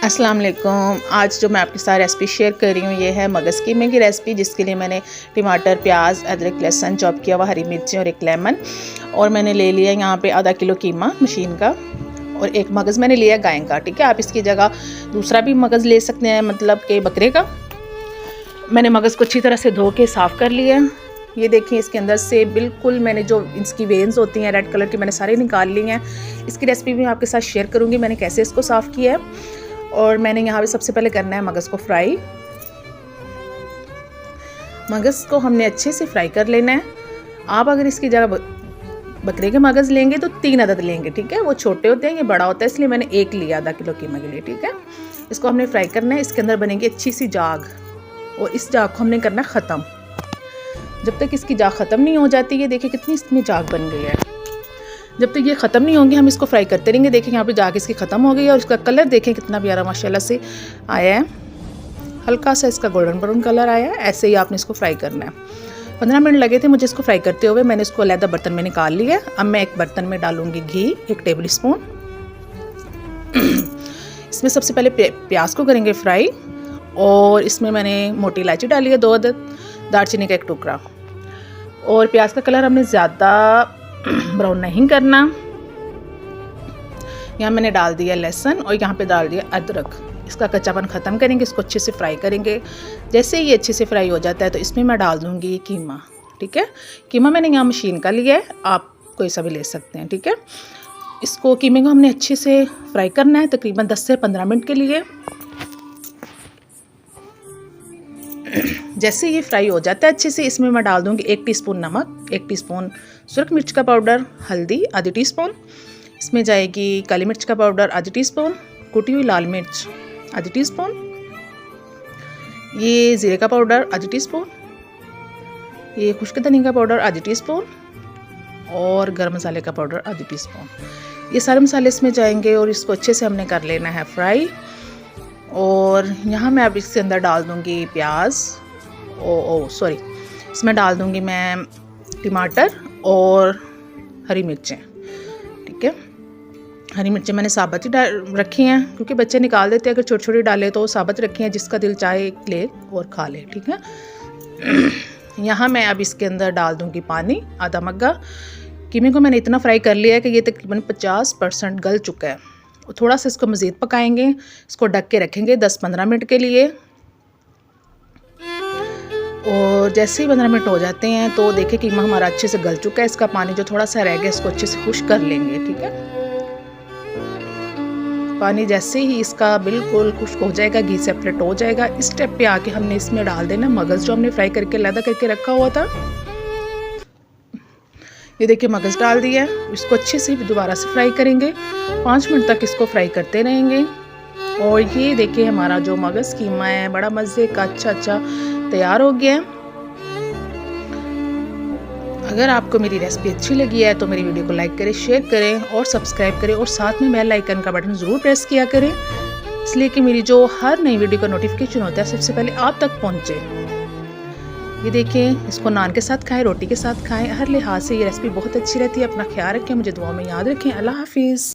अस्सलाम वालेकुम। आज जो मैं आपके साथ रेसिपी शेयर कर रही हूँ ये है मगज़ कीमे की रेसिपी, जिसके लिए मैंने टमाटर, प्याज, अदरक, लहसुन चॉप किया हुआ, हरी मिर्ची और एक लेमन, और मैंने ले लिया यहाँ पे आधा किलो कीमा मशीन का, और एक मगज़ मैंने लिया गाय का। ठीक है, आप इसकी जगह दूसरा भी मगज़ ले सकते हैं, मतलब कि बकरे का। मैंने मगज़ को अच्छी तरह से धो के साफ़ कर लिया। ये देखिए, इसके अंदर से बिल्कुल मैंने जो इसकी वेन्स होती हैं रेड कलर की, मैंने सारी निकाल ली हैं। इसकी रेसिपी भी मैं आपके साथ शेयर करूँगी मैंने कैसे इसको साफ़ किया है। और मैंने यहाँ पे सबसे पहले करना है मगज़ को फ्राई। मगज़ को हमने अच्छे से फ्राई कर लेना है। आप अगर इसकी जगह बकरे के मगज़ लेंगे तो 3 अदद लेंगे। ठीक है, वो छोटे होते हैं, ये बड़ा होता है, इसलिए मैंने 1 लिया आधा किलो कीमा के लिए। ठीक है, इसको हमने फ्राई करना है। इसके अंदर बनेगी अच्छी सी जाग, और इस जाग को हमने करना है ख़त्म। जब तक इसकी जाग ख़त्म नहीं हो जाती, ये देखिए कितनी इसमें जाग बन गई है। जब तक ये ख़त्म नहीं होंगी हम इसको फ्राई करते रहेंगे। देखिए यहाँ पे जाके इसकी ख़त्म हो गई है, और इसका कलर देखें कितना प्यारा माशाल्लाह से आया है। हल्का सा इसका गोल्डन ब्राउन कलर आया है। ऐसे ही आपने इसको फ्राई करना है। 15 मिनट लगे थे मुझे इसको फ्राई करते हुए। मैंने इसको अलग बर्तन में निकाल लिया। अब मैं एक बर्तन में डालूँगी घी 1 टेबल स्पून। इसमें सबसे पहले प्याज को करेंगे फ्राई, और इसमें मैंने मोटी इलायची डाली है 2 अदद, दालचीनी का 1 टुकड़ा। और प्याज का कलर हमने ज़्यादा ब्राउन नहीं करना। यहाँ मैंने डाल दिया लहसुन, और यहाँ पे डाल दिया अदरक। इसका कच्चापन ख़त्म करेंगे, इसको अच्छे से फ्राई करेंगे। जैसे ये अच्छे से फ्राई हो जाता है तो इसमें मैं डाल दूँगी कीमा। ठीक है, कीमा मैंने यहाँ मशीन का लिया है, आप कोई सा भी ले सकते हैं। ठीक है, इसको कीमे को हमने अच्छे से फ्राई करना है तकरीबन 10 से 15 मिनट के लिए। जैसे ये फ्राई हो जाता है अच्छे से, इसमें मैं डाल दूँगी 1 टीस्पून नमक, 1 टीस्पून सुरख मिर्च का पाउडर, हल्दी आधी टीस्पून, इसमें जाएगी काली मिर्च का पाउडर आधी टीस्पून, कुटी हुई लाल मिर्च आधी टीस्पून, ये ज़ीरे का पाउडर आधी टीस्पून, ये खुश्क धनिया का पाउडर आधी टीस्पून, और गरम मसाले का पाउडर आधी टीस्पून। ये सारे मसाले इसमें जाएंगे, और इसको अच्छे से हमने कर लेना है फ्राई। और यहाँ मैं अब इसके अंदर डाल दूँगी प्याज, सॉरी, इसमें डाल दूँगी मैं टमाटर और हरी मिर्चें। ठीक है, हरी मिर्चें मैंने साबुत ही रखी हैं, क्योंकि बच्चे निकाल देते हैं अगर छोटी छोटी डाले, तो साबुत रखी हैं, जिसका दिल चाहे ले और खा ले। ठीक है, यहाँ मैं अब इसके अंदर डाल दूँगी पानी आधा मग्गा। कीमे को मैंने इतना फ्राई कर लिया है कि ये तकरीबन 50% गल चुका है। थोड़ा सा इसको मज़ीद पकाएंगे, इसको ढक के रखेंगे 10-15 मिनट के लिए। और जैसे ही 15 मिनट हो जाते हैं तो देखिए कीमा हमारा अच्छे से गल चुका है। इसका पानी जो थोड़ा सा रह गया इसको अच्छे से खुश्क कर लेंगे। ठीक है, पानी जैसे ही इसका बिल्कुल खुश्क हो जाएगा, घी सेपरेट हो जाएगा, इस स्टेप पे आके हमने इसमें डाल देना मगज़ जो हमने फ्राई करके अलग करके रखा हुआ था। ये देखिए मगज़ डाल दिया है। इसको अच्छे से दोबारा से फ्राई करेंगे, 5 मिनट तक इसको फ्राई करते रहेंगे। और ये देखिए हमारा जो मगज़ कीमा है बड़ा मज़े का अच्छा तैयार हो गया है। अगर आपको मेरी रेसिपी अच्छी लगी है तो मेरी वीडियो को लाइक करें, शेयर करें और सब्सक्राइब करें, और साथ में बेल आइकन का बटन ज़रूर प्रेस किया करें, इसलिए कि मेरी जो हर नई वीडियो का नोटिफिकेशन होता है सबसे पहले आप तक पहुँचे। ये देखें, इसको नान के साथ खाएं, रोटी के साथ खाएं, हर लिहाज से ये रेसिपी बहुत अच्छी रहती है। अपना ख्याल रखें, मुझे दुआ में याद रखें। अल्लाह हाफिज़।